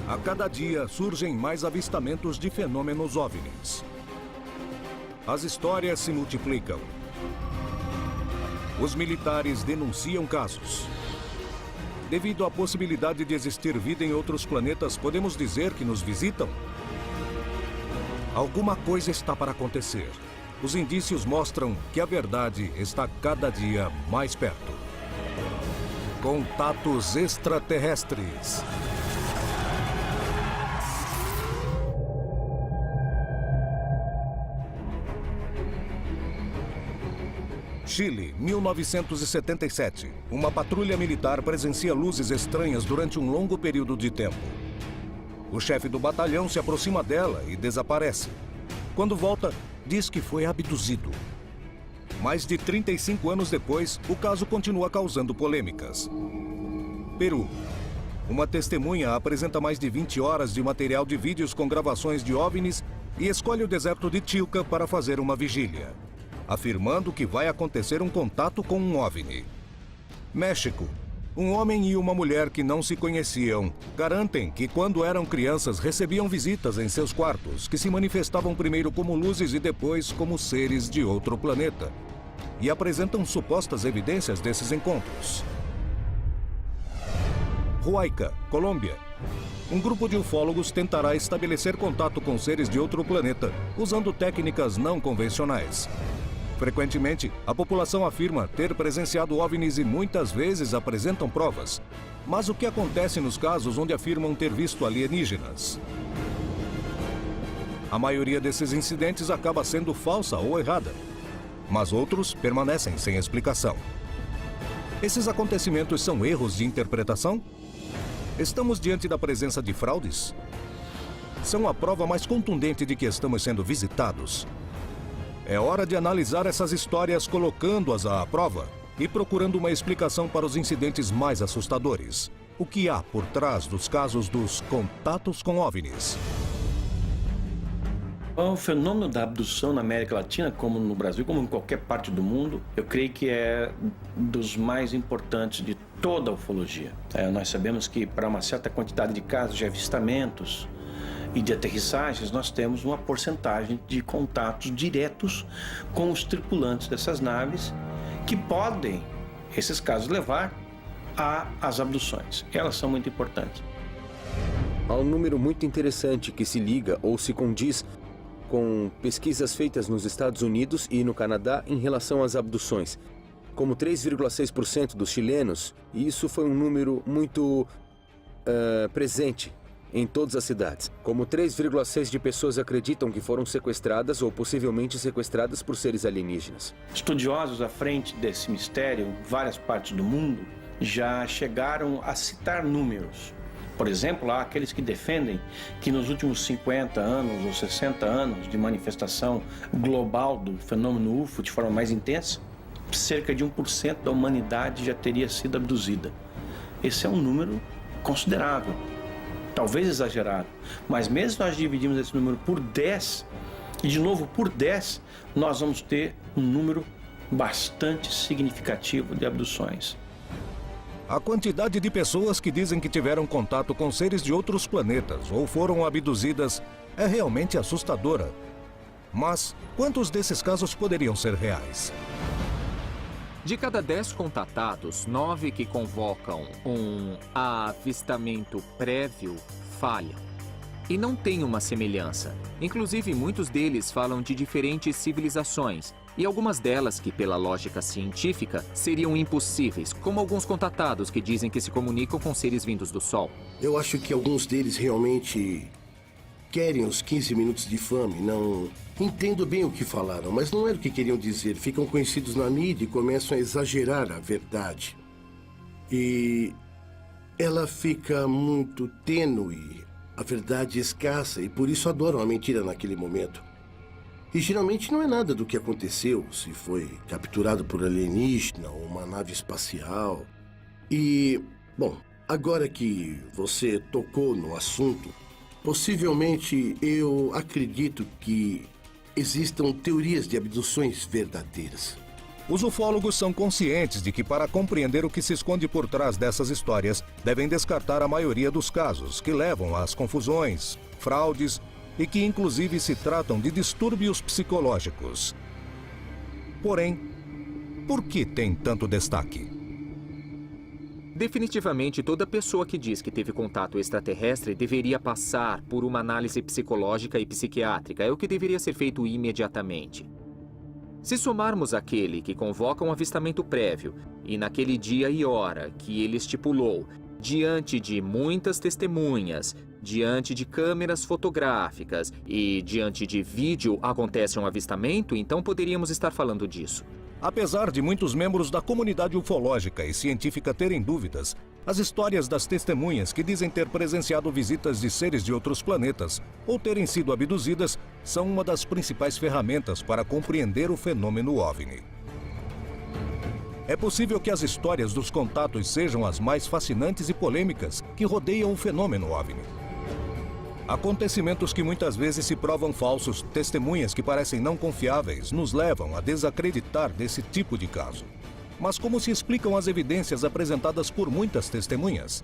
A cada dia surgem mais avistamentos de fenômenos OVNIs. As histórias se multiplicam. Os militares denunciam casos. Devido à possibilidade de existir vida em outros planetas, podemos dizer que nos visitam? Alguma coisa está para acontecer. Os indícios mostram que a verdade está cada dia mais perto. Contatos extraterrestres. Chile, 1977. Uma patrulha militar presencia luzes estranhas durante um longo período de tempo. O chefe do batalhão se aproxima dela e desaparece. Quando volta, diz que foi abduzido. Mais de 35 anos depois, o caso continua causando polêmicas. Peru. Uma testemunha apresenta mais de 20 horas de material de vídeos com gravações de OVNIs e escolhe o deserto de Chilca para fazer uma vigília, afirmando que vai acontecer um contato com um OVNI. México. Um homem e uma mulher que não se conheciam garantem que quando eram crianças recebiam visitas em seus quartos, que se manifestavam primeiro como luzes e depois como seres de outro planeta, e apresentam supostas evidências desses encontros. Huayca, Colômbia. Um grupo de ufólogos tentará estabelecer contato com seres de outro planeta usando técnicas não convencionais. Frequentemente, a população afirma ter presenciado OVNIs e muitas vezes apresentam provas. Mas o que acontece nos casos onde afirmam ter visto alienígenas? A maioria desses incidentes acaba sendo falsa ou errada, mas outros permanecem sem explicação. Esses acontecimentos são erros de interpretação? Estamos diante da presença de fraudes? São a prova mais contundente de que estamos sendo visitados. É hora de analisar essas histórias colocando-as à prova e procurando uma explicação para os incidentes mais assustadores. O que há por trás dos casos dos contatos com OVNIs? O fenômeno da abdução na América Latina, como no Brasil, como em qualquer parte do mundo, eu creio que é dos mais importantes de toda a ufologia. Nós sabemos que para uma certa quantidade de casos de avistamentos e de aterrissagens, nós temos uma porcentagem de contatos diretos com os tripulantes dessas naves que podem, esses casos, levar às abduções. Elas são muito importantes. Há um número muito interessante que se liga ou se condiz com pesquisas feitas nos Estados Unidos e no Canadá em relação às abduções. Como 3,6% dos chilenos, e isso foi um número muito presente em todas as cidades. Como 3,6% de pessoas acreditam que foram sequestradas ou possivelmente sequestradas por seres alienígenas. Estudiosos à frente desse mistério, em várias partes do mundo, já chegaram a citar números. Por exemplo, há aqueles que defendem que nos últimos 50 anos ou 60 anos de manifestação global do fenômeno UFO de forma mais intensa, cerca de 1% da humanidade já teria sido abduzida. Esse é um número considerável. Talvez exagerado, mas mesmo se nós dividirmos esse número por 10, e de novo por 10, nós vamos ter um número bastante significativo de abduções. A quantidade de pessoas que dizem que tiveram contato com seres de outros planetas ou foram abduzidas é realmente assustadora. Mas quantos desses casos poderiam ser reais? De cada 10 contatados, 9 que convocam um avistamento prévio falham. E não tem uma semelhança. Inclusive, muitos deles falam de diferentes civilizações, e algumas delas que, pela lógica científica, seriam impossíveis, como alguns contatados que dizem que se comunicam com seres vindos do Sol. Eu acho que alguns deles realmente querem os 15 minutos de fama. Não entendo bem o que falaram, mas não era o que queriam dizer. Ficam conhecidos na mídia e começam a exagerar a verdade. E ela fica muito tênue, a verdade escassa, e por isso adoram a mentira naquele momento. E geralmente não é nada do que aconteceu, se foi capturado por alienígena ou uma nave espacial. E, bom, agora que você tocou no assunto, possivelmente eu acredito que existam teorias de abduções verdadeiras. Os ufólogos são conscientes de que, para compreender o que se esconde por trás dessas histórias, devem descartar a maioria dos casos, que levam às confusões, fraudes e que inclusive se tratam de distúrbios psicológicos. Porém, por que tem tanto destaque? Definitivamente, toda pessoa que diz que teve contato extraterrestre deveria passar por uma análise psicológica e psiquiátrica. É o que deveria ser feito imediatamente. Se somarmos aquele que convoca um avistamento prévio e naquele dia e hora que ele estipulou, diante de muitas testemunhas, diante de câmeras fotográficas e diante de vídeo acontece um avistamento, então poderíamos estar falando disso. Apesar de muitos membros da comunidade ufológica e científica terem dúvidas, as histórias das testemunhas que dizem ter presenciado visitas de seres de outros planetas ou terem sido abduzidas são uma das principais ferramentas para compreender o fenômeno OVNI. É possível que as histórias dos contatos sejam as mais fascinantes e polêmicas que rodeiam o fenômeno OVNI. Acontecimentos que muitas vezes se provam falsos, testemunhas que parecem não confiáveis, nos levam a desacreditar desse tipo de caso. Mas como se explicam as evidências apresentadas por muitas testemunhas?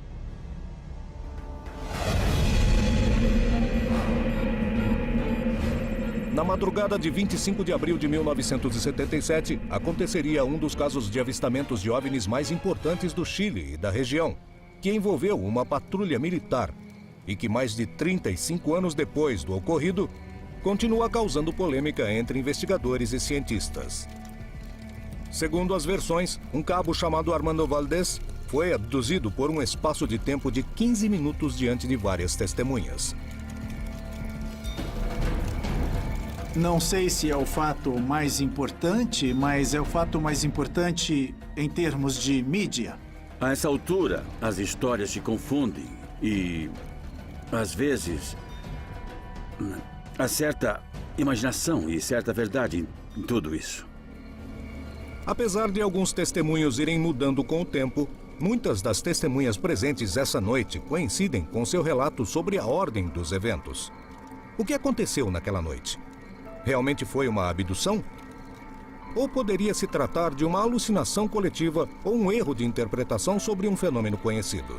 Na madrugada de 25 de abril de 1977, aconteceria um dos casos de avistamentos de OVNIs mais importantes do Chile e da região, que envolveu uma patrulha militar e que mais de 35 anos depois do ocorrido, continua causando polêmica entre investigadores e cientistas. Segundo as versões, um cabo chamado Armando Valdés foi abduzido por um espaço de tempo de 15 minutos diante de várias testemunhas. Não sei se é o fato mais importante, mas é o fato mais importante em termos de mídia. A essa altura, as histórias se confundem e, às vezes, há certa imaginação e certa verdade em tudo isso. Apesar de alguns testemunhos irem mudando com o tempo, muitas das testemunhas presentes essa noite coincidem com seu relato sobre a ordem dos eventos. O que aconteceu naquela noite? Realmente foi uma abdução? Ou poderia se tratar de uma alucinação coletiva ou um erro de interpretação sobre um fenômeno conhecido?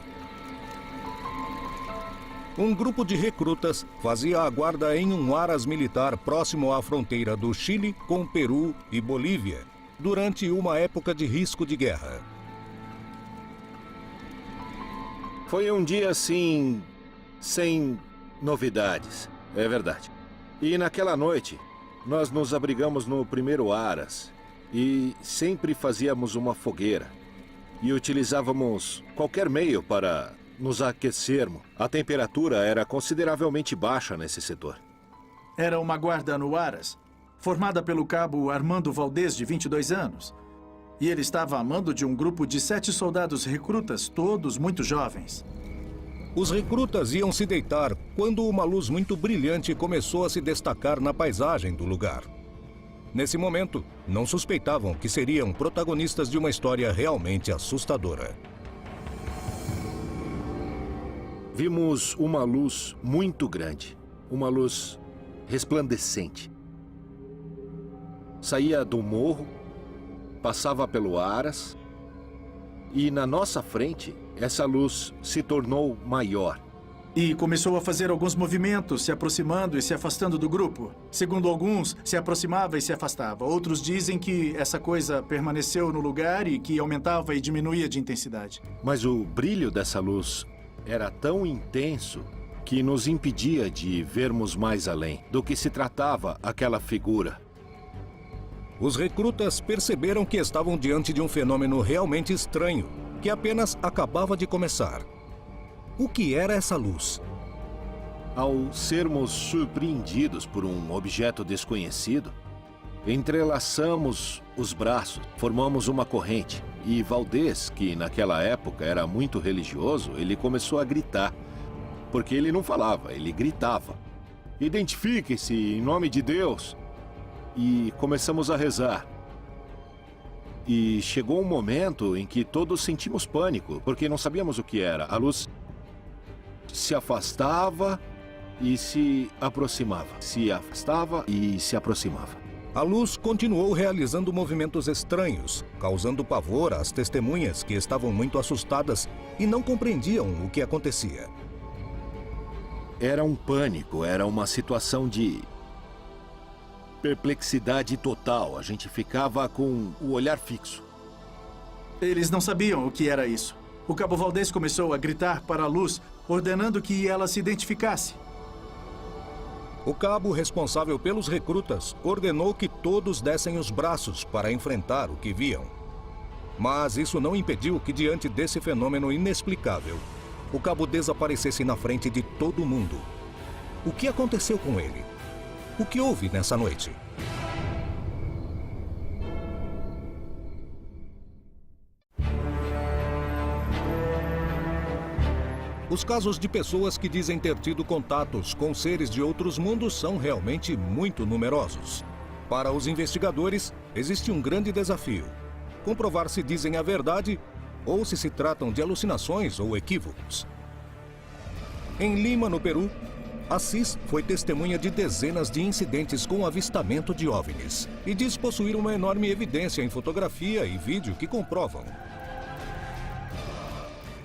Um grupo de recrutas fazia a guarda em um aras militar próximo à fronteira do Chile com Peru e Bolívia, durante uma época de risco de guerra. Foi um dia assim, sem novidades, é verdade. E naquela noite, nós nos abrigamos no primeiro aras e sempre fazíamos uma fogueira e utilizávamos qualquer meio para nos aquecermos. A temperatura era consideravelmente baixa nesse setor. Era uma guarda no Aras, formada pelo cabo Armando Valdés, de 22 anos. E ele estava a mando de um grupo de 7 soldados recrutas, todos muito jovens. Os recrutas iam se deitar quando uma luz muito brilhante começou a se destacar na paisagem do lugar. Nesse momento, não suspeitavam que seriam protagonistas de uma história realmente assustadora. Vimos uma luz muito grande, uma luz resplandecente. Saía do morro, passava pelo aras e na nossa frente essa luz se tornou maior. E começou a fazer alguns movimentos, se aproximando e se afastando do grupo. Segundo alguns, se aproximava e se afastava. Outros dizem que essa coisa permaneceu no lugar e que aumentava e diminuía de intensidade. Mas o brilho dessa luz era tão intenso que nos impedia de vermos mais além do que se tratava aquela figura. Os recrutas perceberam que estavam diante de um fenômeno realmente estranho, que apenas acabava de começar. O que era essa luz? Ao sermos surpreendidos por um objeto desconhecido, entrelaçamos os braços, formamos uma corrente. E Valdés, que naquela época era muito religioso, ele começou a gritar. Porque ele não falava, ele gritava. Identifiquem-se em nome de Deus. E começamos a rezar. E chegou um momento em que todos sentimos pânico, porque não sabíamos o que era. A luz se afastava e se aproximava. Se afastava e se aproximava. A luz continuou realizando movimentos estranhos, causando pavor às testemunhas que estavam muito assustadas e não compreendiam o que acontecia. Era um pânico, era uma situação de perplexidade total. A gente ficava com o olhar fixo. Eles não sabiam o que era isso. O Cabo Valdez começou a gritar para a luz, ordenando que ela se identificasse. O cabo responsável pelos recrutas ordenou que todos dessem os braços para enfrentar o que viam. Mas isso não impediu que, diante desse fenômeno inexplicável, o cabo desaparecesse na frente de todo mundo. O que aconteceu com ele? O que houve nessa noite? Os casos de pessoas que dizem ter tido contatos com seres de outros mundos são realmente muito numerosos. Para os investigadores, existe um grande desafio: comprovar se dizem a verdade ou se tratam de alucinações ou equívocos. Em Lima, no Peru, Assis foi testemunha de dezenas de incidentes com avistamento de OVNIs e diz possuir uma enorme evidência em fotografia e vídeo que comprovam.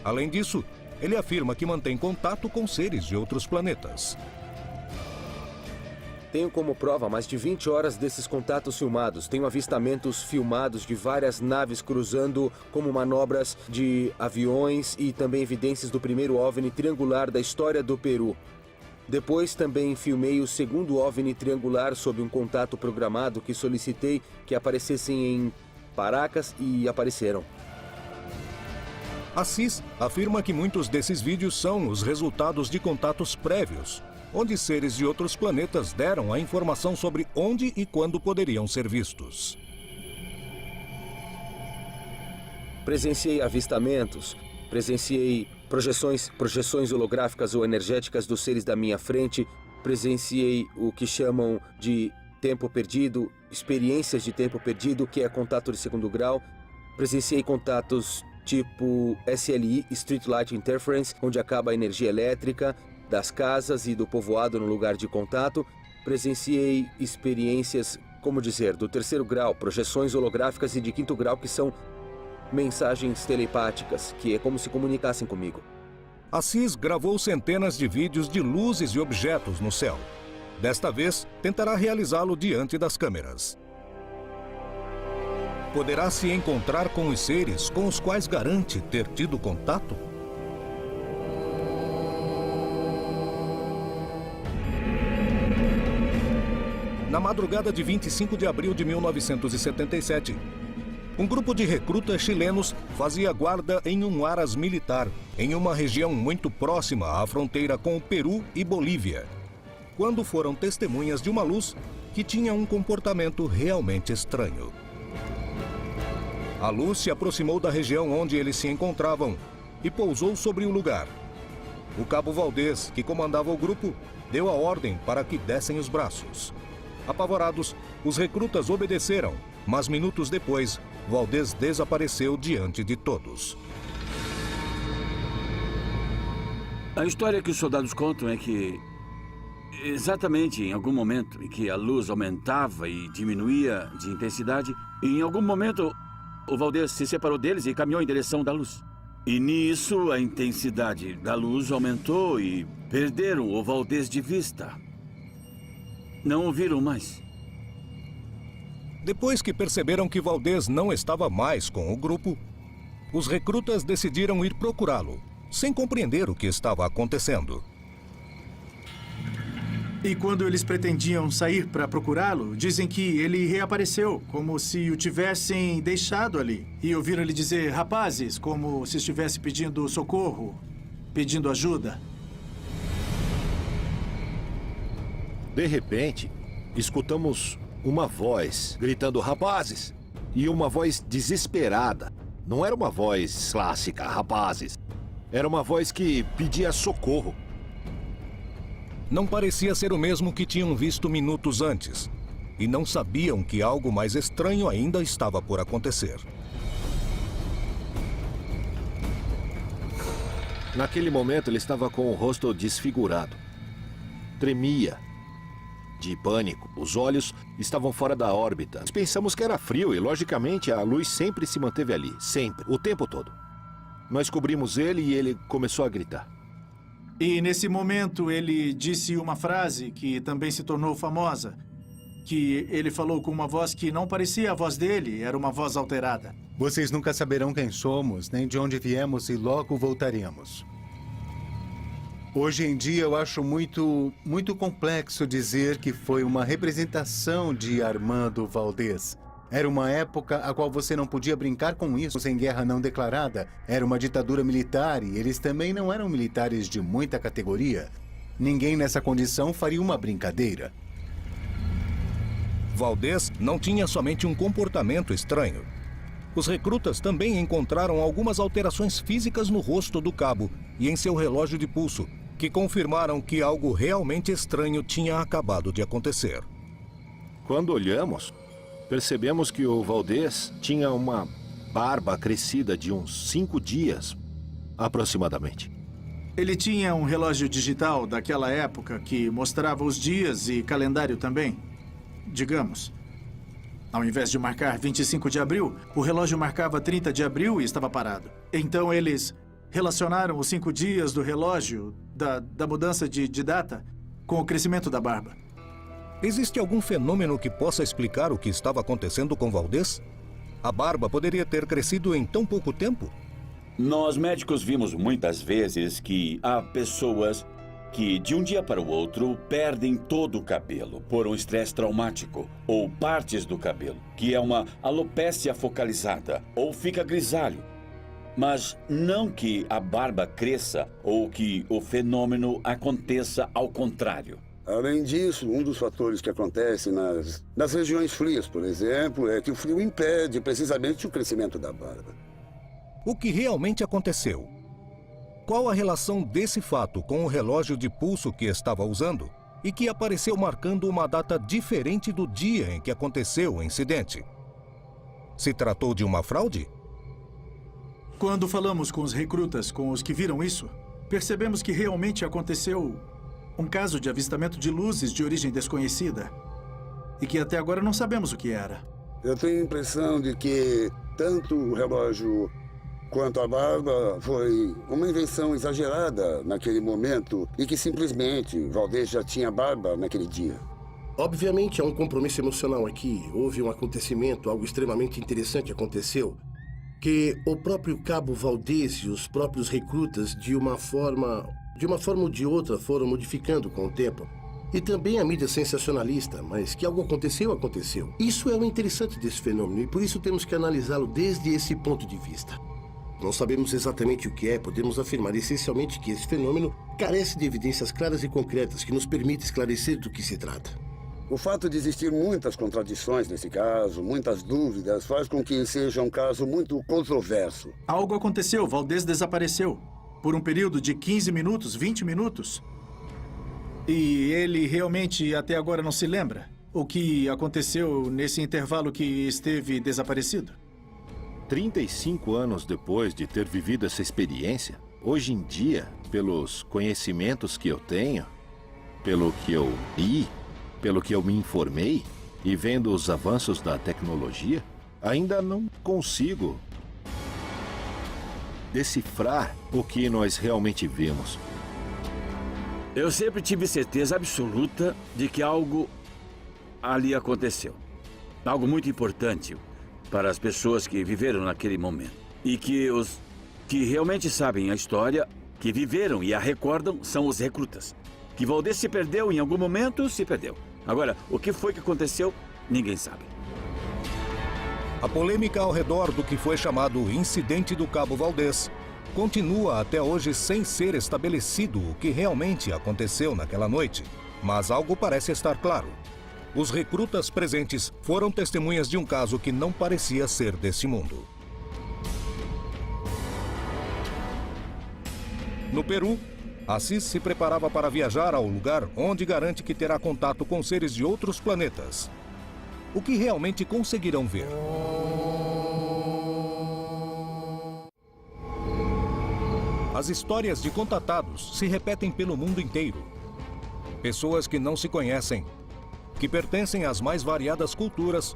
Além disso, ele afirma que mantém contato com seres de outros planetas. Tenho como prova mais de 20 horas desses contatos filmados. Tenho avistamentos filmados de várias naves cruzando, como manobras de aviões e também evidências do primeiro OVNI triangular da história do Peru. Depois também filmei o segundo OVNI triangular sob um contato programado que solicitei que aparecessem em Paracas e apareceram. Assis afirma que muitos desses vídeos são os resultados de contatos prévios, onde seres de outros planetas deram a informação sobre onde e quando poderiam ser vistos. Presenciei avistamentos, presenciei projeções holográficas ou energéticas dos seres da minha frente, presenciei o que chamam de tempo perdido, experiências de tempo perdido, que é contato de segundo grau, presenciei contatos tipo SLI, Street Light Interference, onde acaba a energia elétrica das casas e do povoado no lugar de contato. Presenciei experiências, do terceiro grau, projeções holográficas, e de quinto grau, que são mensagens telepáticas, que é como se comunicassem comigo. Assis gravou centenas de vídeos de luzes e objetos no céu. Desta vez, tentará realizá-lo diante das câmeras. Poderá se encontrar com os seres com os quais garante ter tido contato? Na madrugada de 25 de abril de 1977, um grupo de recrutas chilenos fazia guarda em um aras militar, em uma região muito próxima à fronteira com o Peru e Bolívia, quando foram testemunhas de uma luz que tinha um comportamento realmente estranho. A luz se aproximou da região onde eles se encontravam e pousou sobre o lugar. O Cabo Valdez, que comandava o grupo, deu a ordem para que dessem os braços. Apavorados, os recrutas obedeceram, mas minutos depois, Valdez desapareceu diante de todos. A história que os soldados contam é que, exatamente em algum momento em que a luz aumentava e diminuía de intensidade, em algum momento o Valdez se separou deles e caminhou em direção da luz. E nisso, a intensidade da luz aumentou e perderam o Valdez de vista. Não o viram mais. Depois que perceberam que Valdez não estava mais com o grupo, os recrutas decidiram ir procurá-lo, sem compreender o que estava acontecendo. E quando eles pretendiam sair para procurá-lo, dizem que ele reapareceu, como se o tivessem deixado ali. E ouviram ele dizer, rapazes, como se estivesse pedindo socorro, pedindo ajuda. De repente, escutamos uma voz gritando, rapazes! E uma voz desesperada. Não era uma voz clássica, rapazes. Era uma voz que pedia socorro. Não parecia ser o mesmo que tinham visto minutos antes, e não sabiam que algo mais estranho ainda estava por acontecer. Naquele momento, ele estava com o rosto desfigurado. Tremia. de pânico. Os olhos estavam fora da órbita. Pensamos que era frio e, logicamente, a luz sempre se manteve ali. Sempre. O tempo todo. Nós cobrimos ele e ele começou a gritar. E nesse momento ele disse uma frase que também se tornou famosa. Que ele falou com uma voz que não parecia a voz dele, era uma voz alterada. Vocês nunca saberão quem somos, nem de onde viemos e logo voltaremos. Hoje em dia eu acho muito complexo dizer que foi uma representação de Armando Valdez. Era uma época a qual você não podia brincar com isso sem guerra não declarada. Era uma ditadura militar e eles também não eram militares de muita categoria. Ninguém nessa condição faria uma brincadeira. Valdez não tinha somente um comportamento estranho. Os recrutas também encontraram algumas alterações físicas no rosto do cabo e em seu relógio de pulso, que confirmaram que algo realmente estranho tinha acabado de acontecer. Quando olhamos, percebemos que o Valdez tinha uma barba crescida de uns 5 dias, aproximadamente. Ele tinha um relógio digital daquela época que mostrava os dias e calendário também. Digamos, ao invés de marcar 25 de abril, o relógio marcava 30 de abril e estava parado. Então eles relacionaram os 5 dias do relógio, da mudança de data, com o crescimento da barba. Existe algum fenômeno que possa explicar o que estava acontecendo com Valdez? A barba poderia ter crescido em tão pouco tempo? Nós médicos vimos muitas vezes que há pessoas que de um dia para o outro perdem todo o cabelo por um estresse traumático, ou partes do cabelo, que é uma alopécia focalizada, ou fica grisalho. Mas não que a barba cresça ou que o fenômeno aconteça ao contrário. Além disso, um dos fatores que acontece nas regiões frias, por exemplo, é que o frio impede precisamente o crescimento da barba. O que realmente aconteceu? Qual a relação desse fato com o relógio de pulso que estava usando e que apareceu marcando uma data diferente do dia em que aconteceu o incidente? Se tratou de uma fraude? Quando falamos com os recrutas, com os que viram isso, percebemos que realmente aconteceu um caso de avistamento de luzes de origem desconhecida e que até agora não sabemos o que era. Eu tenho a impressão de que tanto o relógio quanto a barba foi uma invenção exagerada naquele momento e que simplesmente Valdez já tinha barba naquele dia. Obviamente há um compromisso emocional aqui. Houve um acontecimento, algo extremamente interessante aconteceu, que o próprio cabo Valdez e os próprios recrutas de uma forma ou de outra foram modificando com o tempo. E também a mídia sensacionalista, mas que algo aconteceu, aconteceu. Isso é o interessante desse fenômeno e por isso temos que analisá-lo desde esse ponto de vista. Não sabemos exatamente o que é, podemos afirmar essencialmente que esse fenômeno carece de evidências claras e concretas que nos permitem esclarecer do que se trata. O fato de existir muitas contradições nesse caso, muitas dúvidas, faz com que seja um caso muito controverso. Algo aconteceu, Valdez desapareceu. Por um período de 15 minutos, 20 minutos. E ele realmente até agora não se lembra o que aconteceu nesse intervalo que esteve desaparecido? 35 anos depois de ter vivido essa experiência, hoje em dia, pelos conhecimentos que eu tenho, pelo que eu li, pelo que eu me informei e vendo os avanços da tecnologia, ainda não consigo decifrar o que nós realmente vimos. Eu sempre tive certeza absoluta de que algo ali aconteceu. Algo muito importante para as pessoas que viveram naquele momento. E que os que realmente sabem a história, que viveram e a recordam, são os recrutas. Que Valdez se perdeu em algum momento, se perdeu. Agora, o que foi que aconteceu, ninguém sabe. A polêmica ao redor do que foi chamado Incidente do Cabo Valdez continua até hoje sem ser estabelecido o que realmente aconteceu naquela noite. Mas algo parece estar claro. Os recrutas presentes foram testemunhas de um caso que não parecia ser desse mundo. No Peru, Assis se preparava para viajar ao lugar onde garante que terá contato com seres de outros planetas. O que realmente conseguirão ver? As histórias de contatados se repetem pelo mundo inteiro. Pessoas que não se conhecem que pertencem às mais variadas culturas,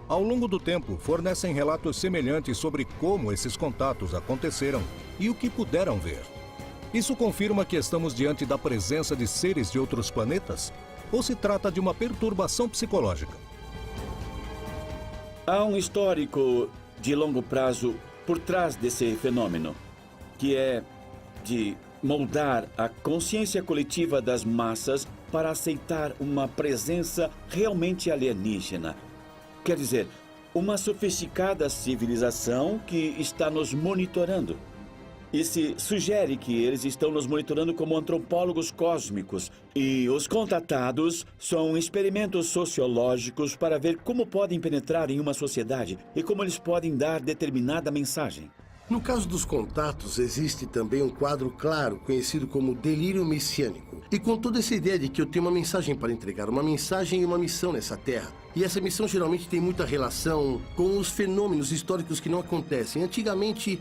ao longo do tempo fornecem relatos semelhantes sobre como esses contatos aconteceram e o que puderam ver. Isso confirma que estamos diante da presença de seres de outros planetas? Ou se trata de uma perturbação psicológica? Há um histórico de longo prazo por trás desse fenômeno, que é de moldar a consciência coletiva das massas para aceitar uma presença realmente alienígena. Quer dizer, uma sofisticada civilização que está nos monitorando. E se sugere que eles estão nos monitorando como antropólogos cósmicos. E os contatados são experimentos sociológicos para ver como podem penetrar em uma sociedade e como eles podem dar determinada mensagem. No caso dos contatos, existe também um quadro claro, conhecido como delírio messiânico. E com toda essa ideia de que eu tenho uma mensagem para entregar, uma mensagem e uma missão nessa terra. E essa missão geralmente tem muita relação com os fenômenos históricos que não acontecem. Antigamente,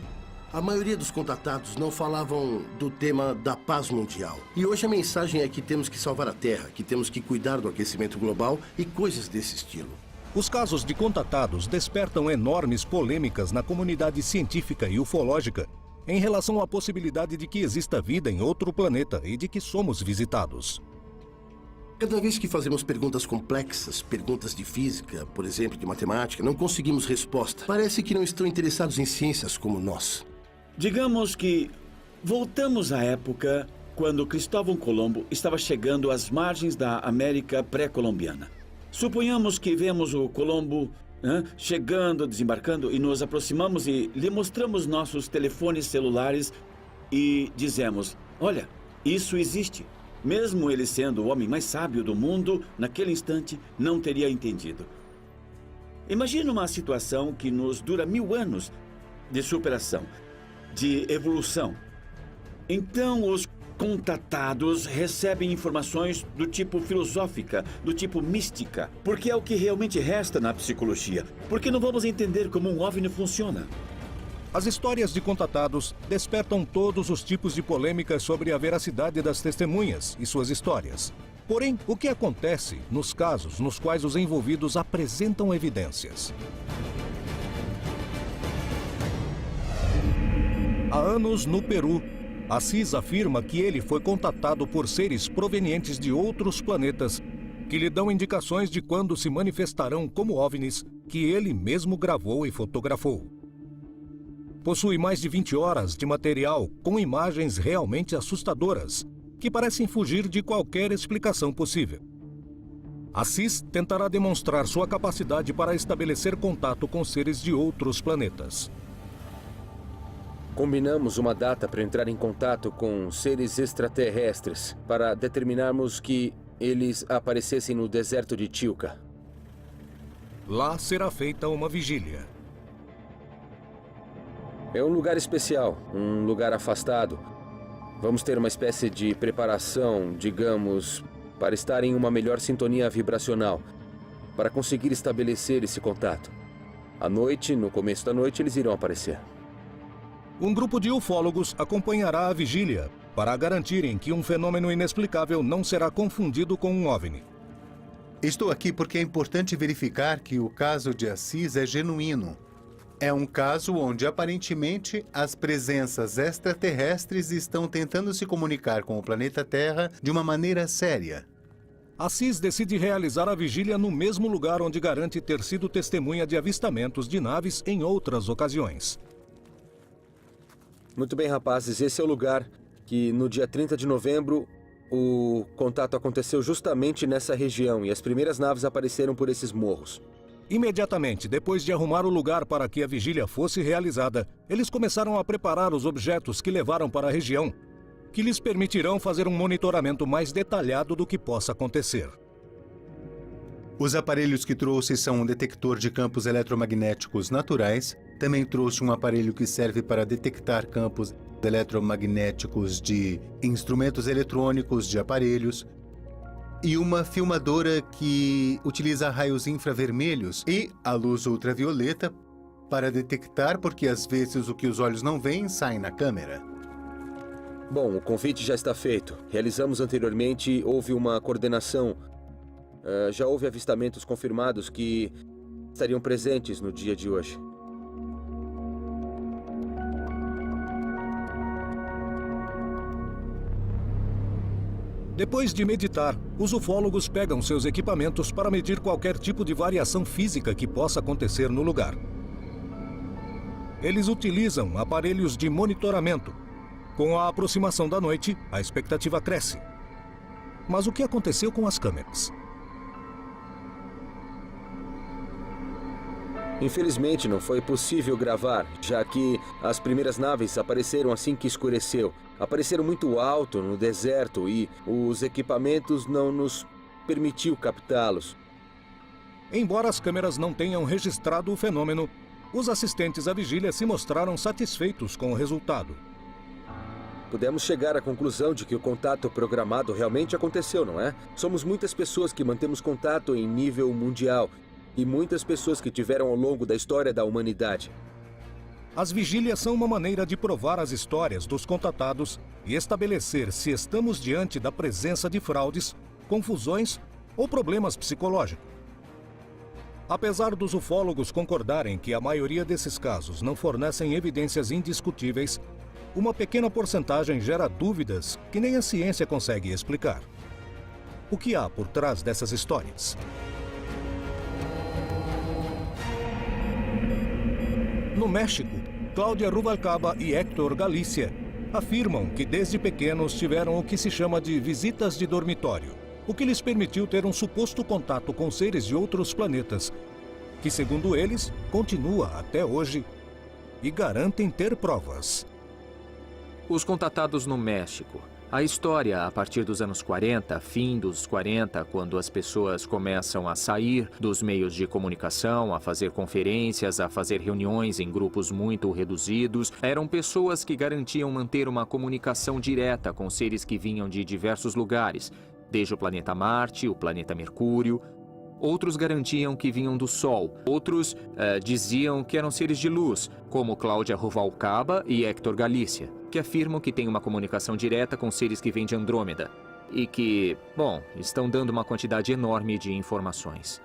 a maioria dos contatados não falavam do tema da paz mundial. E hoje a mensagem é que temos que salvar a Terra, que temos que cuidar do aquecimento global e coisas desse estilo. Os casos de contatados despertam enormes polêmicas na comunidade científica e ufológica em relação à possibilidade de que exista vida em outro planeta e de que somos visitados. Cada vez que fazemos perguntas complexas, perguntas de física, por exemplo, de matemática, não conseguimos resposta. Parece que não estão interessados em ciências como nós. Digamos que voltamos à época quando Cristóvão Colombo estava chegando às margens da América pré-colombiana. Suponhamos que vemos o Colombo chegando, desembarcando, e nos aproximamos e lhe mostramos nossos telefones celulares e dizemos: olha, isso existe. Mesmo ele sendo o homem mais sábio do mundo, naquele instante não teria entendido. Imagina uma situação que nos dura 1000 anos de superação, de evolução. Então, os contatados recebem informações do tipo filosófica, do tipo mística, porque é o que realmente resta na psicologia. Porque não vamos entender como um OVNI funciona. As histórias de contatados despertam todos os tipos de polêmicas sobre a veracidade das testemunhas e suas histórias. Porém, o que acontece nos casos nos quais os envolvidos apresentam evidências? Há anos, no Peru, Assis afirma que ele foi contatado por seres provenientes de outros planetas que lhe dão indicações de quando se manifestarão como OVNIs que ele mesmo gravou e fotografou. Possui mais de 20 horas de material com imagens realmente assustadoras, que parecem fugir de qualquer explicação possível. Assis tentará demonstrar sua capacidade para estabelecer contato com seres de outros planetas. Combinamos uma data para entrar em contato com seres extraterrestres, para determinarmos que eles aparecessem no deserto de Chilca. Lá será feita uma vigília. É um lugar especial, um lugar afastado. Vamos ter uma espécie de preparação, digamos, para estar em uma melhor sintonia vibracional, para conseguir estabelecer esse contato. À noite, no começo da noite, eles irão aparecer. Um grupo de ufólogos acompanhará a vigília para garantirem que um fenômeno inexplicável não será confundido com um OVNI. Estou aqui porque é importante verificar que o caso de Assis é genuíno. É um caso onde, aparentemente, as presenças extraterrestres estão tentando se comunicar com o planeta Terra de uma maneira séria. Assis decide realizar a vigília no mesmo lugar onde garante ter sido testemunha de avistamentos de naves em outras ocasiões. Muito bem, rapazes, esse é o lugar que no dia 30 de novembro o contato aconteceu justamente nessa região e as primeiras naves apareceram por esses morros. Imediatamente depois de arrumar o lugar para que a vigília fosse realizada, eles começaram a preparar os objetos que levaram para a região, que lhes permitirão fazer um monitoramento mais detalhado do que possa acontecer. Os aparelhos que trouxe são um detector de campos eletromagnéticos naturais. Também trouxe um aparelho que serve para detectar campos eletromagnéticos de instrumentos eletrônicos, de aparelhos. E uma filmadora que utiliza raios infravermelhos e a luz ultravioleta para detectar, porque às vezes o que os olhos não veem sai na câmera. Bom, o convite já está feito. Realizamos anteriormente, houve uma coordenação Já houve avistamentos confirmados que estariam presentes no dia de hoje. Depois de meditar, os ufólogos pegam seus equipamentos para medir qualquer tipo de variação física que possa acontecer no lugar. Eles utilizam aparelhos de monitoramento. Com a aproximação da noite, a expectativa cresce. Mas o que aconteceu com as câmeras? Infelizmente, não foi possível gravar, já que as primeiras naves apareceram assim que escureceu. Apareceram muito alto no deserto e os equipamentos não nos permitiu captá-los. Embora as câmeras não tenham registrado o fenômeno, os assistentes à vigília se mostraram satisfeitos com o resultado. Pudemos chegar à conclusão de que o contato programado realmente aconteceu, não é? Somos muitas pessoas que mantemos contato em nível mundial e muitas pessoas que tiveram ao longo da história da humanidade. As vigílias são uma maneira de provar as histórias dos contatados e estabelecer se estamos diante da presença de fraudes, confusões ou problemas psicológicos. Apesar dos ufólogos concordarem que a maioria desses casos não fornecem evidências indiscutíveis, uma pequena porcentagem gera dúvidas que nem a ciência consegue explicar. O que há por trás dessas histórias? No México, Cláudia Ruvalcaba e Héctor Galícia afirmam que desde pequenos tiveram o que se chama de visitas de dormitório, o que lhes permitiu ter um suposto contato com seres de outros planetas, que, segundo eles, continua até hoje e garantem ter provas. Os contatados no México. A história, a partir dos anos 40, fim dos 40, quando as pessoas começam a sair dos meios de comunicação, a fazer conferências, a fazer reuniões em grupos muito reduzidos, eram pessoas que garantiam manter uma comunicação direta com seres que vinham de diversos lugares, desde o planeta Marte, o planeta Mercúrio. Outros garantiam que vinham do Sol. Outros diziam que eram seres de luz, como Cláudia Ruvalcaba e Héctor Galícia, que afirmam que têm uma comunicação direta com seres que vêm de Andrômeda e que, bom, estão dando uma quantidade enorme de informações.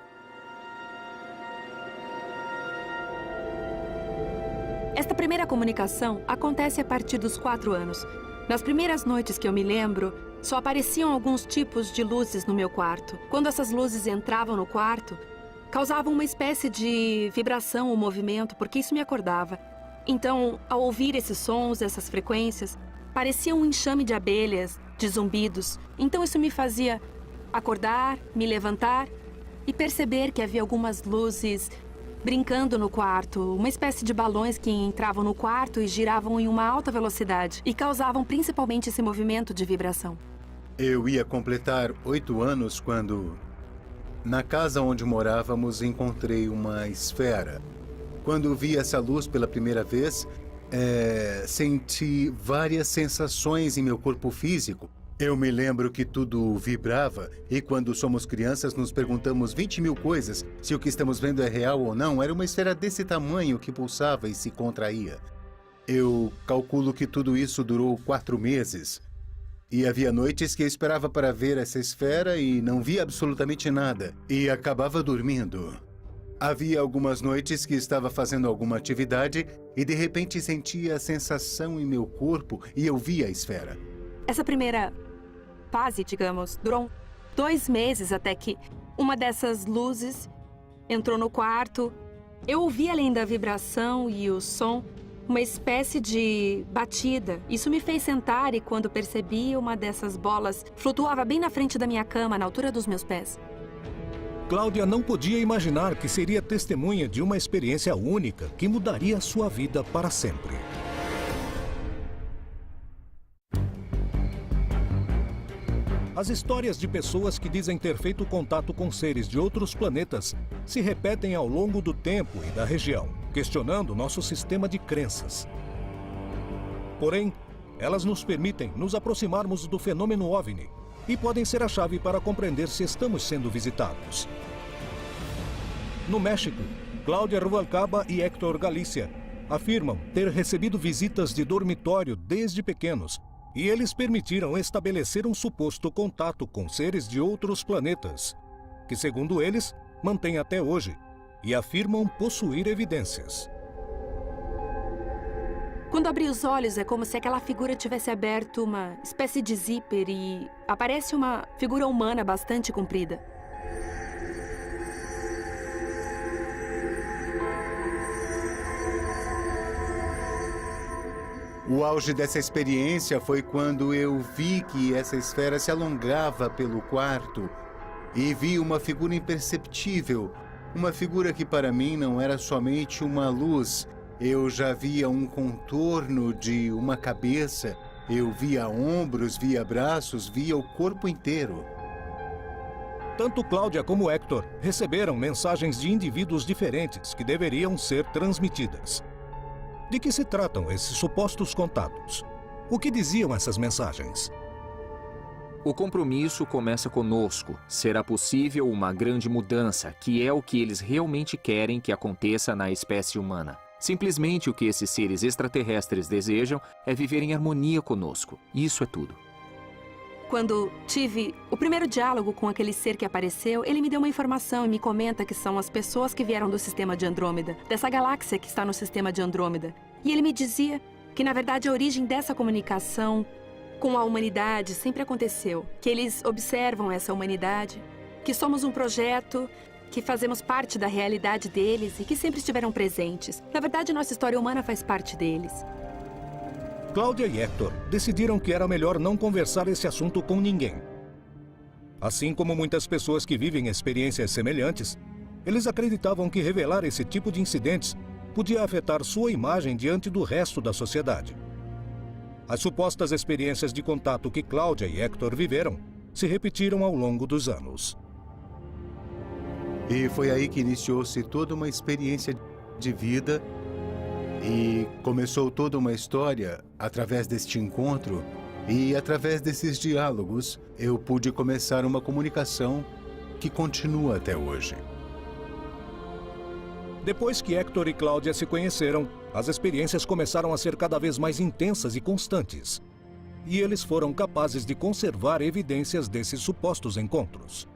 Esta primeira comunicação acontece a partir dos 4 anos. Nas primeiras noites que eu me lembro, só apareciam alguns tipos de luzes no meu quarto. Quando essas luzes entravam no quarto, causavam uma espécie de vibração ou movimento, porque isso me acordava. Então, ao ouvir esses sons, essas frequências, parecia um enxame de abelhas, de zumbidos. Então isso me fazia acordar, me levantar e perceber que havia algumas luzes brincando no quarto, uma espécie de balões que entravam no quarto e giravam em uma alta velocidade e causavam principalmente esse movimento de vibração. Eu ia completar 8 anos quando, na casa onde morávamos, encontrei uma esfera. Quando vi essa luz pela primeira vez, senti várias sensações em meu corpo físico. Eu me lembro que tudo vibrava e quando somos crianças nos perguntamos 20 mil coisas se o que estamos vendo é real ou não. Era uma esfera desse tamanho que pulsava e se contraía. Eu calculo que tudo isso durou 4 meses. E havia noites que eu esperava para ver essa esfera e não via absolutamente nada. E acabava dormindo. Havia algumas noites que estava fazendo alguma atividade e de repente sentia a sensação em meu corpo e eu via a esfera. Essa primeira fase, digamos, durou 2 meses até que uma dessas luzes entrou no quarto. Eu ouvi, além da vibração e o som, uma espécie de batida. Isso me fez sentar e quando percebi, uma dessas bolas flutuava bem na frente da minha cama, na altura dos meus pés. Cláudia não podia imaginar que seria testemunha de uma experiência única que mudaria sua vida para sempre. As histórias de pessoas que dizem ter feito contato com seres de outros planetas se repetem ao longo do tempo e da região, questionando nosso sistema de crenças. Porém, elas nos permitem nos aproximarmos do fenômeno OVNI e podem ser a chave para compreender se estamos sendo visitados. No México, Cláudia Ruvalcaba e Héctor Galícia afirmam ter recebido visitas de dormitório desde pequenos e eles permitiram estabelecer um suposto contato com seres de outros planetas. que, segundo eles, mantêm até hoje e afirmam possuir evidências. Quando abri os olhos, é como se aquela figura tivesse aberto uma espécie de zíper e aparece uma figura humana bastante comprida. O auge dessa experiência foi quando eu vi que essa esfera se alongava pelo quarto e vi uma figura imperceptível, uma figura que para mim não era somente uma luz. Eu já via um contorno de uma cabeça, eu via ombros, via braços, via o corpo inteiro. Tanto Cláudia como Hector receberam mensagens de indivíduos diferentes que deveriam ser transmitidas. De que se tratam esses supostos contatos? O que diziam essas mensagens? O compromisso começa conosco. Será possível uma grande mudança, que é o que eles realmente querem que aconteça na espécie humana. Simplesmente o que esses seres extraterrestres desejam é viver em harmonia conosco. Isso é tudo. Quando tive o primeiro diálogo com aquele ser que apareceu, ele me deu uma informação e me comenta que são as pessoas que vieram do sistema de Andrômeda, dessa galáxia que está no sistema de Andrômeda. E ele me dizia que, na verdade, a origem dessa comunicação com a humanidade sempre aconteceu, que eles observam essa humanidade, que somos um projeto, que fazemos parte da realidade deles e que sempre estiveram presentes. Na verdade, nossa história humana faz parte deles. Cláudia e Hector decidiram que era melhor não conversar esse assunto com ninguém. Assim como muitas pessoas que vivem experiências semelhantes, eles acreditavam que revelar esse tipo de incidentes podia afetar sua imagem diante do resto da sociedade. As supostas experiências de contato que Cláudia e Hector viveram se repetiram ao longo dos anos. E foi aí que iniciou-se toda uma experiência de vida e começou toda uma história através deste encontro e através desses diálogos eu pude começar uma comunicação que continua até hoje. Depois que Hector e Cláudia se conheceram, as experiências começaram a ser cada vez mais intensas e constantes. E eles foram capazes de conservar evidências desses supostos encontros.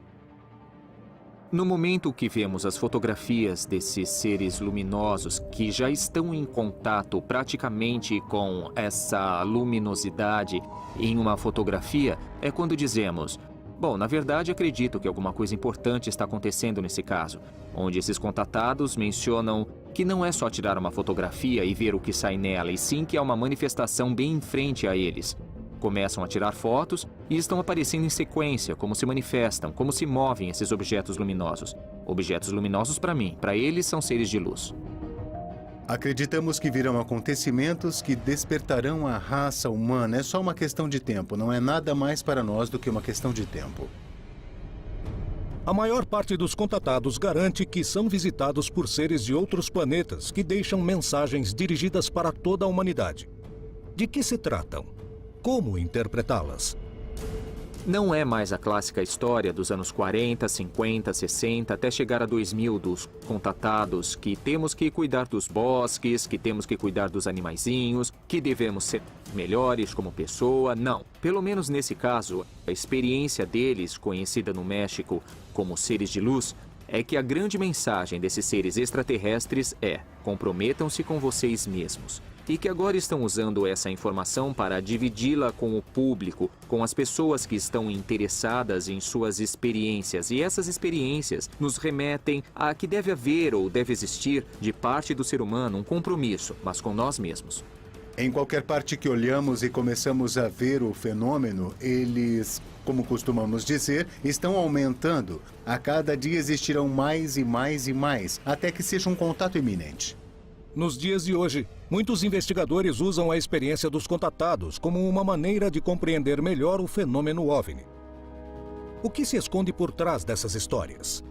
No momento que vemos as fotografias desses seres luminosos que já estão em contato praticamente com essa luminosidade em uma fotografia, é quando dizemos: bom, na verdade acredito que alguma coisa importante está acontecendo nesse caso, onde esses contatados mencionam que não é só tirar uma fotografia e ver o que sai nela, e sim que há uma manifestação bem em frente a eles. Começam a tirar fotos e estão aparecendo em sequência, como se manifestam, como se movem esses objetos luminosos. Objetos luminosos para mim, para eles são seres de luz. Acreditamos que virão acontecimentos que despertarão a raça humana. É só uma questão de tempo, não é nada mais para nós do que uma questão de tempo. A maior parte dos contatados garante que são visitados por seres de outros planetas que deixam mensagens dirigidas para toda a humanidade. De que se tratam? Como interpretá-las? Não é mais a clássica história dos anos 40, 50, 60, até chegar a 2000 dos contatados, que temos que cuidar dos bosques, que temos que cuidar dos animaizinhos, que devemos ser melhores como pessoa. Não. Pelo menos nesse caso, a experiência deles, conhecida no México como seres de luz, é que a grande mensagem desses seres extraterrestres é: comprometam-se com vocês mesmos. E que agora estão usando essa informação para dividi-la com o público, com as pessoas que estão interessadas em suas experiências. E essas experiências nos remetem a que deve haver ou deve existir, de parte do ser humano, um compromisso, mas com nós mesmos. Em qualquer parte que olhamos e começamos a ver o fenômeno, eles, como costumamos dizer, estão aumentando. A cada dia existirão mais e mais e mais, até que seja um contato iminente. Nos dias de hoje, muitos investigadores usam a experiência dos contatados como uma maneira de compreender melhor o fenômeno OVNI. O que se esconde por trás dessas histórias?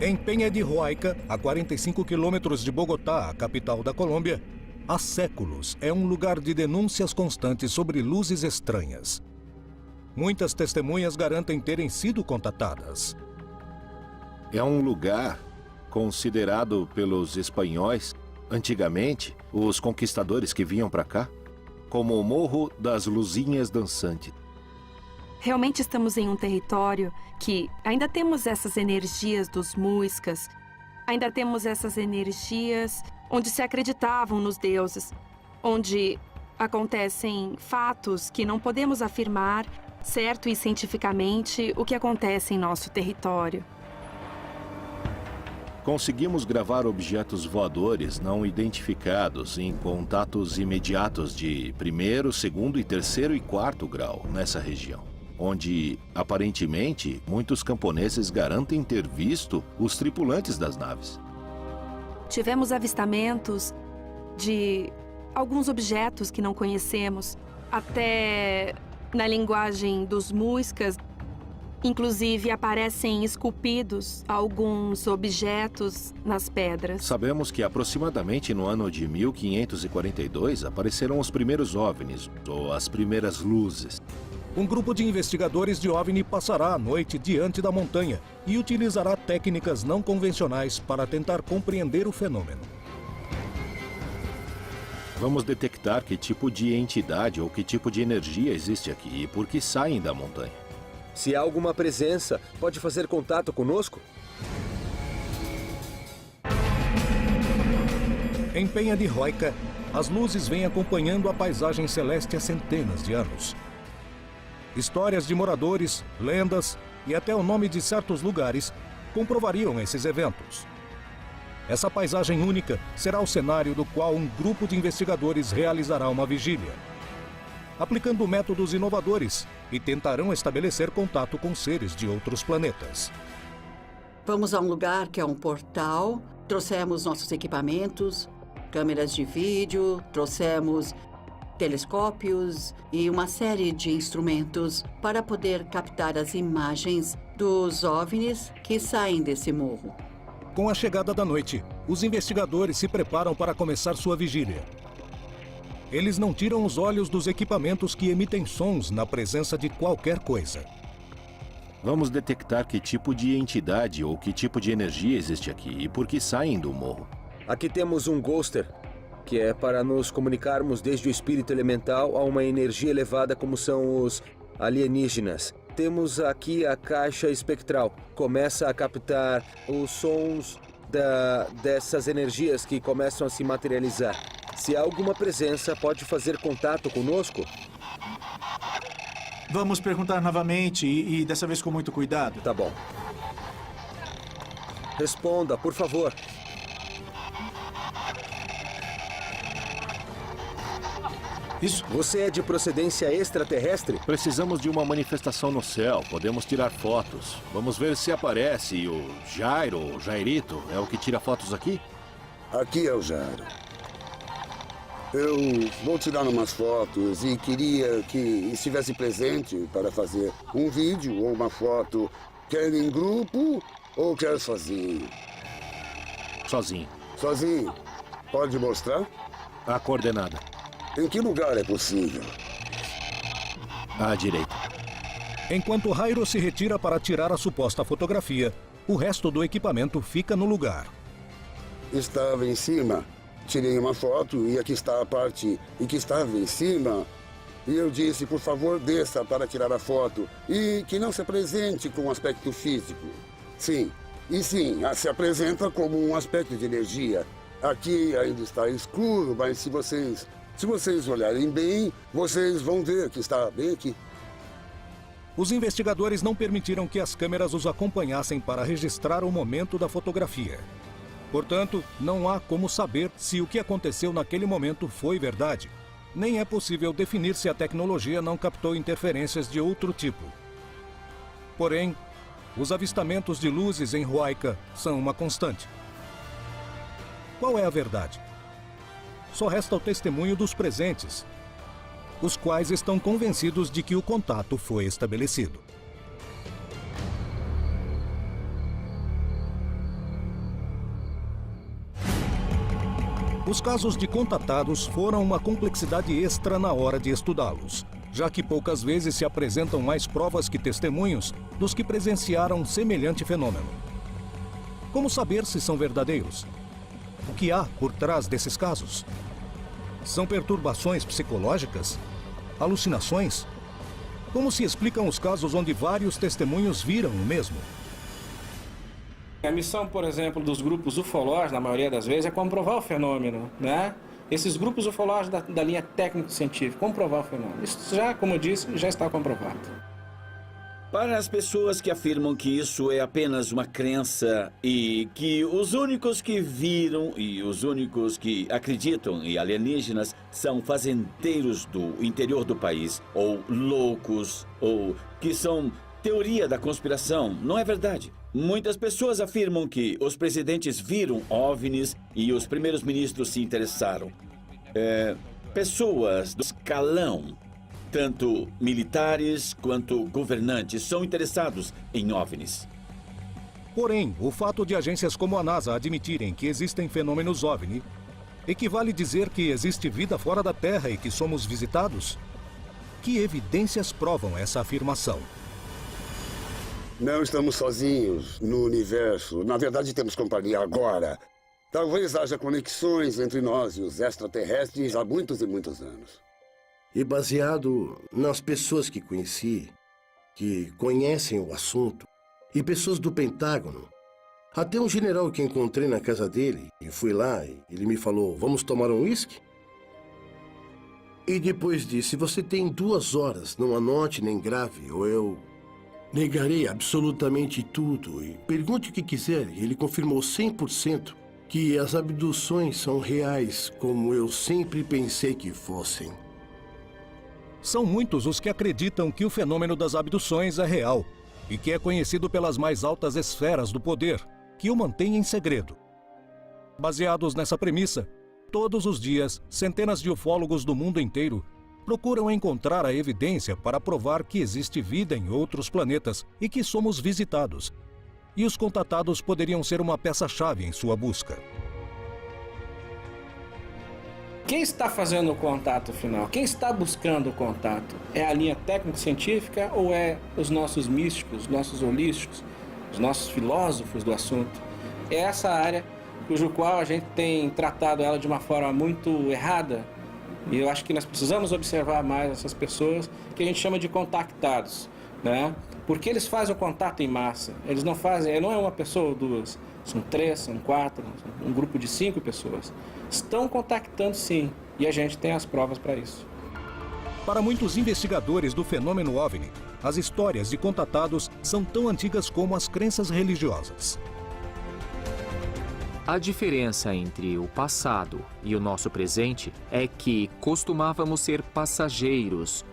Em Penha de Huayca, a 45 quilômetros de Bogotá, a capital da Colômbia, há séculos é um lugar de denúncias constantes sobre luzes estranhas. Muitas testemunhas garantem terem sido contatadas. É um lugar considerado pelos espanhóis, antigamente, os conquistadores que vinham para cá, como o Morro das Luzinhas Dançantes. realmente estamos em um território que ainda temos essas energias dos Muiscas, ainda temos essas energias onde se acreditavam nos deuses, onde acontecem fatos que não podemos afirmar certo e cientificamente o que acontece em nosso território. Conseguimos gravar objetos voadores não identificados em contatos imediatos de 1º, 2º e 3º e 4º grau nessa região, onde, aparentemente, muitos camponeses garantem ter visto os tripulantes das naves. Tivemos avistamentos de alguns objetos que não conhecemos, até na linguagem dos Muiscas. Inclusive, aparecem esculpidos alguns objetos nas pedras. Sabemos que aproximadamente no ano de 1542 apareceram os primeiros OVNIs, ou as primeiras luzes. Um grupo de investigadores de OVNI passará a noite diante da montanha e utilizará técnicas não convencionais para tentar compreender o fenômeno. Vamos detectar que tipo de entidade ou que tipo de energia existe aqui e por que saem da montanha. Se há alguma presença, pode fazer contato conosco? Em Penha de Roica, as luzes vêm acompanhando a paisagem celeste há centenas de anos. Histórias de moradores, lendas e até o nome de certos lugares comprovariam esses eventos. Essa paisagem única será o cenário do qual um grupo de investigadores realizará uma vigília, aplicando métodos inovadores, e tentarão estabelecer contato com seres de outros planetas. Vamos a um lugar que é um portal, trouxemos nossos equipamentos, câmeras de vídeo, trouxemos telescópios e uma série de instrumentos para poder captar as imagens dos OVNIs que saem desse morro. Com a chegada da noite, os investigadores se preparam para começar sua vigília. Eles não tiram os olhos dos equipamentos que emitem sons na presença de qualquer coisa. Vamos detectar que tipo de entidade ou que tipo de energia existe aqui e por que saem do morro. Aqui temos um ghoster, que é para nos comunicarmos desde o espírito elemental a uma energia elevada como são os alienígenas. Temos aqui a caixa espectral. Começa a captar os sons dessas energias que começam a se materializar. Se há alguma presença, pode fazer contato conosco? Vamos perguntar novamente e dessa vez com muito cuidado. Tá bom. Responda, por favor. Isso. Você é de procedência extraterrestre? Precisamos de uma manifestação no céu. Podemos tirar fotos. Vamos ver se aparece. E o Jairo, ou Jairito, é o que tira fotos aqui? Aqui é o Jairo. Eu vou tirar umas fotos e queria que estivesse presente para fazer um vídeo ou uma foto, quer em grupo ou quer sozinho. Sozinho. Sozinho? Pode mostrar? A coordenada. Em que lugar é possível? À direita. Enquanto Jairo se retira para tirar a suposta fotografia, o resto do equipamento fica no lugar. Estava em cima. Tirei uma foto e aqui está a parte em que estava em cima. E eu disse, por favor, desça para tirar a foto. E que não se apresente com um aspecto físico. Sim, e sim, se apresenta como um aspecto de energia. Aqui ainda está escuro, mas se vocês olharem bem, vocês vão ver que está bem aqui. Os investigadores não permitiram que as câmeras os acompanhassem para registrar o momento da fotografia. Portanto, não há como saber se o que aconteceu naquele momento foi verdade. Nem é possível definir se a tecnologia não captou interferências de outro tipo. Porém, os avistamentos de luzes em Roica são uma constante. Qual é a verdade? Só resta o testemunho dos presentes, os quais estão convencidos de que o contato foi estabelecido. Os casos de contatados foram uma complexidade extra na hora de estudá-los, já que poucas vezes se apresentam mais provas que testemunhos dos que presenciaram semelhante fenômeno. Como saber se são verdadeiros? O que há por trás desses casos? São perturbações psicológicas? Alucinações? Como se explicam os casos onde vários testemunhos viram o mesmo? A missão, por exemplo, dos grupos ufológicos, na maioria das vezes, é comprovar o fenômeno, né? Esses grupos ufológicos da linha técnico-científica, comprovar o fenômeno. Isso já, como eu disse, já está comprovado. Para as pessoas que afirmam que isso é apenas uma crença e que os únicos que viram e os únicos que acreditam em alienígenas são fazendeiros do interior do país, ou loucos, ou que são teoria da conspiração, não é verdade. Muitas pessoas afirmam que os presidentes viram OVNIs e os primeiros ministros se interessaram. Pessoas do escalão, tanto militares quanto governantes, são interessados em OVNIs. Porém, o fato de agências como a NASA admitirem que existem fenômenos OVNI equivale dizer que existe vida fora da Terra e que somos visitados? Que evidências provam essa afirmação? Não estamos sozinhos no universo. Na verdade, temos companhia agora. Talvez haja conexões entre nós e os extraterrestres há muitos e muitos anos. E baseado nas pessoas que conheci, que conhecem o assunto, e pessoas do Pentágono, até um general que encontrei na casa dele, e fui lá, e ele me falou, vamos tomar um uísque? E depois disse, você tem 2 horas, não anote nem grave, ou eu negarei absolutamente tudo. E pergunte o que quiser, e ele confirmou 100% que as abduções são reais, como eu sempre pensei que fossem. São muitos os que acreditam que o fenômeno das abduções é real e que é conhecido pelas mais altas esferas do poder, que o mantêm em segredo. Baseados nessa premissa, todos os dias, centenas de ufólogos do mundo inteiro procuram encontrar a evidência para provar que existe vida em outros planetas e que somos visitados. E os contatados poderiam ser uma peça-chave em sua busca. Quem está fazendo o contato final? Quem está buscando o contato? É a linha técnico-científica ou é os nossos místicos, os nossos holísticos, os nossos filósofos do assunto? É essa área cujo qual a gente tem tratado ela de uma forma muito errada. E eu acho que nós precisamos observar mais essas pessoas que a gente chama de contactados, né? Porque eles fazem o contato em massa. Eles não fazem, não é uma pessoa ou 2, são 3, são 4, um grupo de 5 pessoas. Estão contactando sim, e a gente tem as provas para isso. Para muitos investigadores do fenômeno OVNI, as histórias de contatados são tão antigas como as crenças religiosas. A diferença entre o passado e o nosso presente é que costumávamos ser passageiros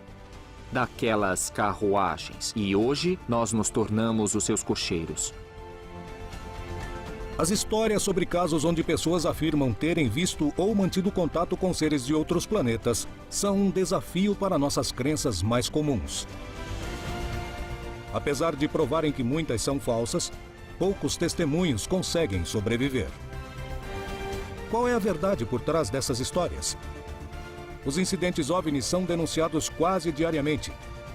daquelas carruagens e hoje nós nos tornamos os seus cocheiros. As histórias sobre casos onde pessoas afirmam terem visto ou mantido contato com seres de outros planetas são um desafio para nossas crenças mais comuns. Apesar de provarem que muitas são falsas, poucos testemunhos conseguem sobreviver. Qual é a verdade por trás dessas histórias? Os incidentes OVNI são denunciados quase diariamente,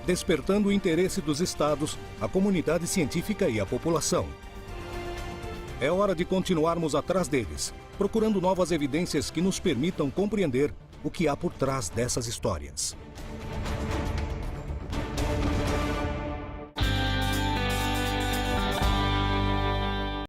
despertando o interesse dos estados, a comunidade científica e a população. É hora de continuarmos atrás deles, procurando novas evidências que nos permitam compreender o que há por trás dessas histórias.